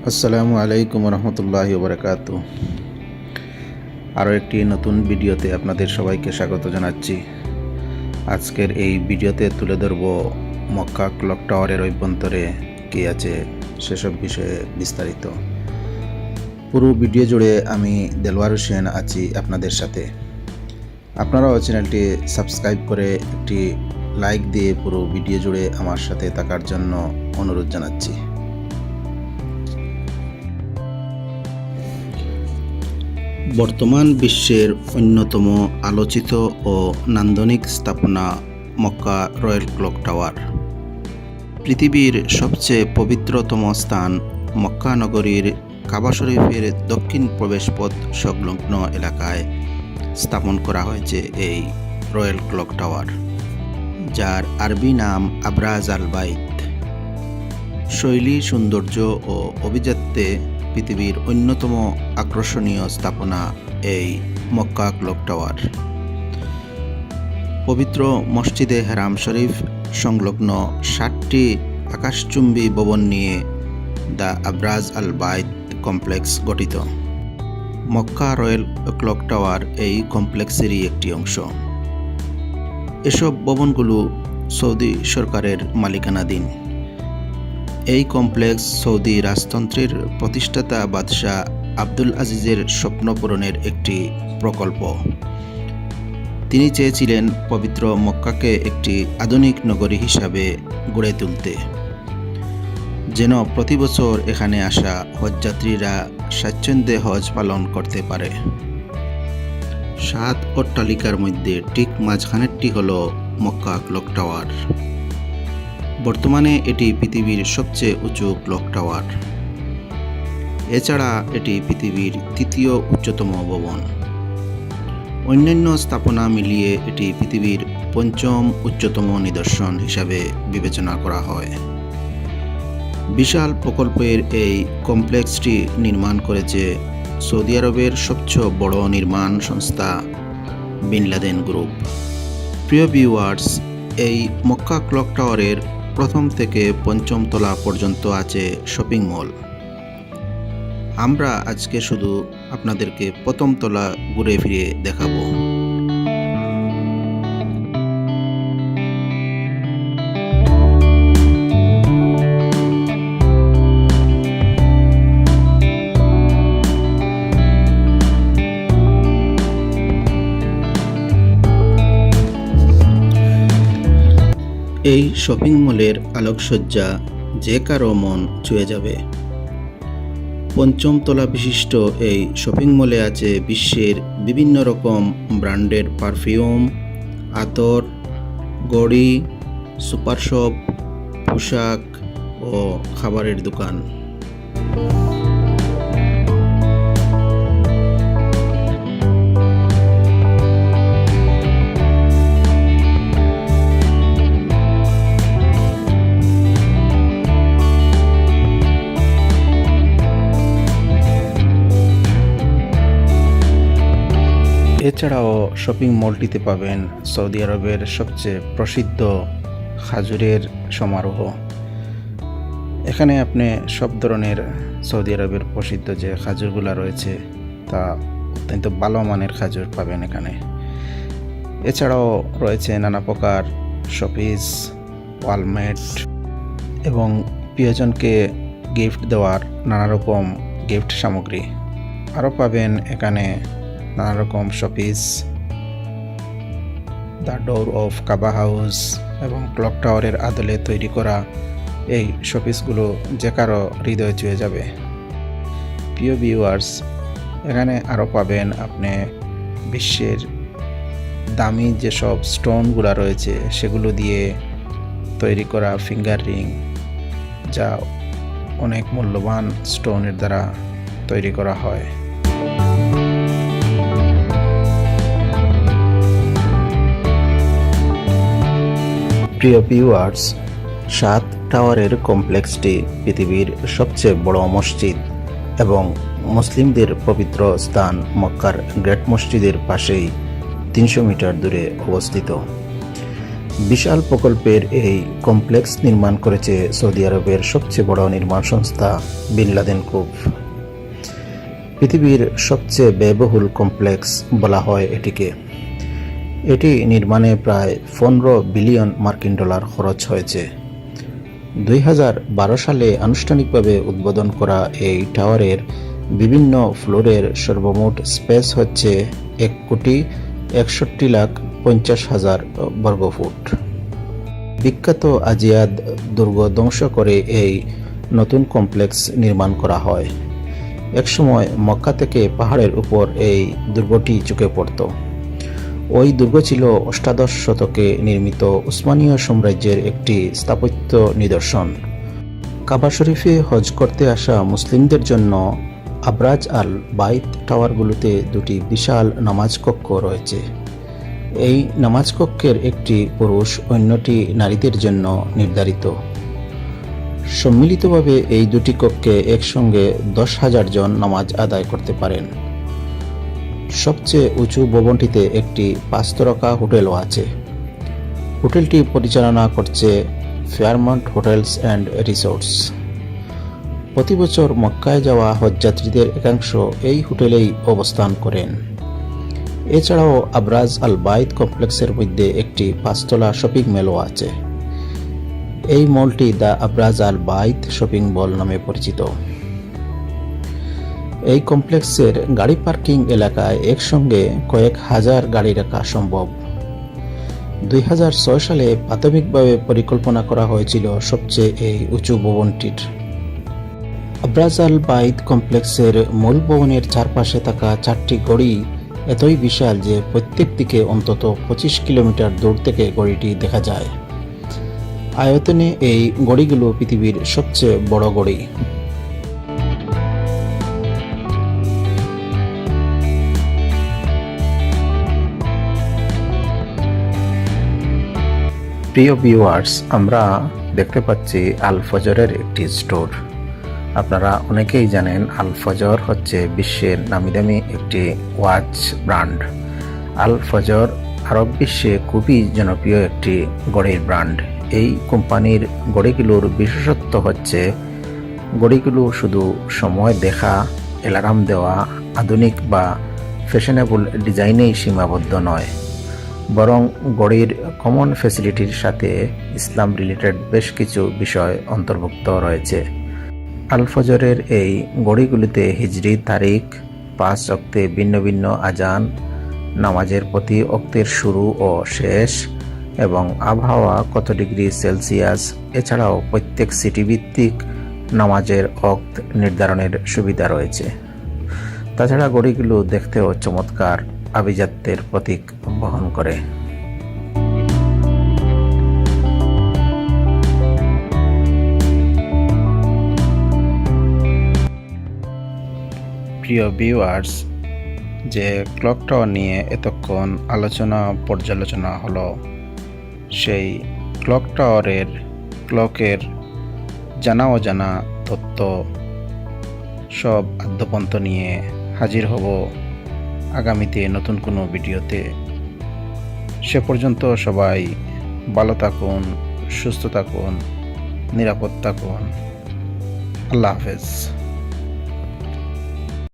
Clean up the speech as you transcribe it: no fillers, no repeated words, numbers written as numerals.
আসসালামু আলাইকুম রহমতুল্লাহি ওবরাকাতু। আরও একটি নতুন ভিডিওতে আপনাদের সবাইকে স্বাগত জানাচ্ছি। আজকের এই ভিডিওতে তুলে ধরব মক্কা ক্লক টাওয়ারের অভ্যন্তরে কী আছে সেসব বিষয়ে বিস্তারিত। পুরো ভিডিও জুড়ে আমি দেলোয়ার হোসেন আছি আপনাদের সাথে। আপনারাও চ্যানেলটি সাবস্ক্রাইব করে একটি লাইক দিয়ে পুরো ভিডিও জুড়ে আমার সাথে থাকার জন্য অনুরোধ জানাচ্ছি। বর্তমান বিশ্বের অন্যতম আলোচিত ও নান্দনিক স্থাপনা মক্কা রয়্যাল ক্লক টাওয়ার। পৃথিবীর সবচেয়ে পবিত্রতম স্থান মক্কা নগরীর কাবা শরীফের দক্ষিণ প্রবেশপথ সংলগ্ন এলাকায় স্থাপন করা হয়েছে এই রয়্যাল ক্লক টাওয়ার, যার আরবি নাম আবরাজ আল বাইত। শৈলী, সৌন্দর্য ও অভিজাত্যে পৃথিবীর অন্যতম আকর্ষণীয় স্থাপনা এই মক্কা ক্লক টাওয়ার। পবিত্র মসজিদে হারাম শরীফ সংলগ্ন 60টি আকাশচুম্বী ভবন নিয়ে দ্য আবরাজ আল বাইত কমপ্লেক্স গঠিত। মক্কা রয়্যাল ক্লক টাওয়ার এই কমপ্লেক্সেরই একটি অংশ। এসব ভবনগুলো সৌদি সরকারের মালিকানাধীন। এই কমপ্লেক্স সৌদি রাজতন্ত্রের প্রতিষ্ঠাতা বাদশাহ আব্দুল আজিজের স্বপ্ন পূরণের একটি প্রকল্প। তিনি চেয়েছিলেন পবিত্র মক্কাকে একটি আধুনিক নগরী হিসাবে গড়ে তুলতে, যেন প্রতি বছর এখানে আসা হজযাত্রীরা স্বাচ্ছন্দ্যে হজ পালন করতে পারে। 7 অট্টালিকার মধ্যে ঠিক মাঝখানেরটি হল মক্কা ক্লক টাওয়ার। বর্তমানে এটি পৃথিবীর সবচেয়ে উঁচু ক্লক টাওয়ার। এছাড়া এটি পৃথিবীর 3য় উচ্চতম ভবন। অন্যান্য স্থাপনা মিলিয়ে এটি পৃথিবীর 5ম উচ্চতম নিদর্শন হিসাবে বিবেচনা করা হয়। বিশাল প্রকল্পের এই কমপ্লেক্সটি নির্মাণ করেছে সৌদি আরবের সবচেয়ে বড় নির্মাণ সংস্থা বিন লাদেন গ্রুপ। প্রিয় ভিউয়ার্স, এই মক্কা ক্লক টাওয়ারের প্রথম থেকে 5ম তলা পর্যন্ত আছে শপিং মল। আমরা আজকে শুধু আপনাদেরকে 1ম তলা ঘুরে ফিরে দেখাবো। এই শপিং মলের আলোকসজ্জা যে কারো মন ছুঁয়ে যাবে। 5ম তলা বিশিষ্ট এই শপিং মলে আছে বিশ্বের বিভিন্ন রকম ব্র্যান্ডের পারফিউম, আতর, ঘড়ি, সুপার শপ, পোশাক ও খাবারের দোকান। এছাড়াও শপিং মলটিতে পাবেন সৌদি আরবের সবচেয়ে প্রসিদ্ধ খাজুরের সমারোহ। এখানে আপনি সব ধরনের সৌদি আরবের প্রসিদ্ধ যে খাজুরগুলো রয়েছে তা অত্যন্ত ভালো মানের খাজুর পাবেন এখানে। এছাড়াও রয়েছে নানা প্রকার শোপিস, ওয়ালমেট এবং প্রিয়জনকে গিফট দেওয়ার নানা রকম গিফট সামগ্রী। আরও পাবেন এখানে নানা রকম showpiece, the door of Kaaba house এবং ক্লক টাওয়ারের আদলে তৈরি করা এই শোপিসগুলো যে কারো হৃদয় ছুঁয়ে যাবে। প্রিয় ভিউয়ার্স, এখানে আরও পাবেন আপনি বিশ্বের দামি যেসব স্টোনগুলো রয়েছে সেগুলো দিয়ে তৈরি করা ফিঙ্গার রিং, যা অনেক মূল্যবান স্টোনের দ্বারা তৈরি করা হয়। প্রিয় ভিউয়ার্স, 7 টাওয়ারের কমপ্লেক্সটি পৃথিবীর সবচেয়ে বড় মসজিদ এবং মুসলিমদের পবিত্র স্থান মক্কার গ্রেট মসজিদের পাশেই 300 মিটার দূরে অবস্থিত। বিশাল প্রকল্পের এই কমপ্লেক্স নির্মাণ করেছে সৌদি আরবের সবচেয়ে বড় নির্মাণ সংস্থা বিন লাদেন গ্রুপ। পৃথিবীর সবচেয়ে ব্যয়বহুল কমপ্লেক্স বলা হয় এটিকে। এটি নির্মাণে প্রায় 15 বিলিয়ন মার্কিন ডলার খরচ হয়েছে। 2012 সালে আনুষ্ঠানিকভাবে উদ্বোধন করা এই টাওয়ারের বিভিন্ন ফ্লোরের সর্বমোট স্পেস হচ্ছে 1,61,50,000 বর্গফুট। বিখ্যাত আজিয়াদ দুর্গ ধ্বংস করে এই নতুন কমপ্লেক্স নির্মাণ করা হয়। একসময় মক্কা থেকে পাহাড়ের উপর এই দুর্গটি চোখে পড়ত। ওই দুর্গ ছিল অষ্টাদশ শতকে নির্মিত উসমানীয় সাম্রাজ্যের একটি স্থাপত্য নিদর্শন। কাবা শরীফে হজ করতে আসা মুসলিমদের জন্য আবরাজ আল বাইত টাওয়ারগুলোতে দুটি বিশাল নামাজ কক্ষ রয়েছে। এই নামাজ কক্ষের একটি পুরুষ, অন্যটি নারীদের জন্য নির্ধারিত। সম্মিলিতভাবে এই দুটি কক্ষে একসঙ্গে 10,000 জন নামাজ আদায় করতে পারেন। সবচেয়ে উঁচু ভবনটিতে একটি 5 তারকা হোটেলও আছে। হোটেলটি পরিচালনা করছে ফেয়ারমাউন্ট হোটেলস অ্যান্ড রিসোর্টস। প্রতি বছর মক্কায় যাওয়া হজযাত্রীদের একাংশ এই হোটেলেই অবস্থান করেন। এছাড়াও আবরাজ আল বাইত কমপ্লেক্সের মধ্যে একটি 5তলা শপিং মলও আছে। এই মলটি দ্য আবরাজ আল বাইত শপিং মল নামে পরিচিত। এই কমপ্লেক্সের গাড়ি পার্কিং এলাকায় একসঙ্গে কয়েক হাজার গাড়ি রাখা সম্ভব। 2006 সালে প্রাথমিকভাবে পরিকল্পনা করা হয়েছিল সবচেয়ে এই উঁচু ভবনটির। আবরাজ আল বাইত কমপ্লেক্সের মূল ভবনের চারপাশে থাকা 4টি গড়ি এতই বিশাল যে প্রত্যেক দিকে অন্তত 25 কিলোমিটার দূর থেকে গড়িটি দেখা যায়। আয়তনে এই গড়িগুলো পৃথিবীর সবচেয়ে বড় গড়ি। প্রিয় ভিউয়ার্স, আমরা দেখতে পাচ্ছি আল ফজরের একটি স্টোর। আপনারা অনেকেই জানেন আল ফজর হচ্ছে বিশ্বের নামিদামি একটি ওয়াচ ব্র্যান্ড। আল ফজর আরব বিশ্বে খুবই জনপ্রিয় একটি ঘড়ির ব্র্যান্ড। এই কোম্পানির ঘড়িগুলোর বিশেষত্ব হচ্ছে ঘড়িগুলো শুধু সময় দেখা, অ্যালার্ম দেওয়া, আধুনিক বা ফ্যাশনেবল ডিজাইনেই সীমাবদ্ধ নয়, বরং ঘড়ির কমন ফ্যাসিলিটির সাথে ইসলাম রিলেটেড বেশ কিছু বিষয় অন্তর্ভুক্ত রয়েছে। আল ফজরের এই ঘড়িগুলিতে হিজরি তারিখ, 5 ওয়াক্তে ভিন্ন ভিন্ন আজান, নামাজের প্রতি ওয়াক্তের শুরু ও শেষ এবং আবহাওয়া কত ডিগ্রি সেলসিয়াস, এছাড়াও প্রত্যেক সিটি ভিত্তিক নামাজের ওয়াক্ত নির্ধারণের সুবিধা রয়েছে। তাছাড়া ঘড়িগুলো দেখতেও চমৎকার আভিজাত্যের প্রতীক বহন করে। প্রিয় ভিউয়ার্স, যে ক্লক টাওয়ার নিয়ে এতক্ষণ আলোচনা পর্যালোচনা হলো, সেই ক্লক টাওয়ারের ক্লকের জানা অজানা তথ্য সব আদ্যপন্ত নিয়ে হাজির হব আগামীতে নতুন কোনো ভিডিওতে। সে পর্যন্ত সবাই ভালো থাকুন, সুস্থ থাকুন, নিরাপদ থাকুন। আল্লাহ হাফেজ।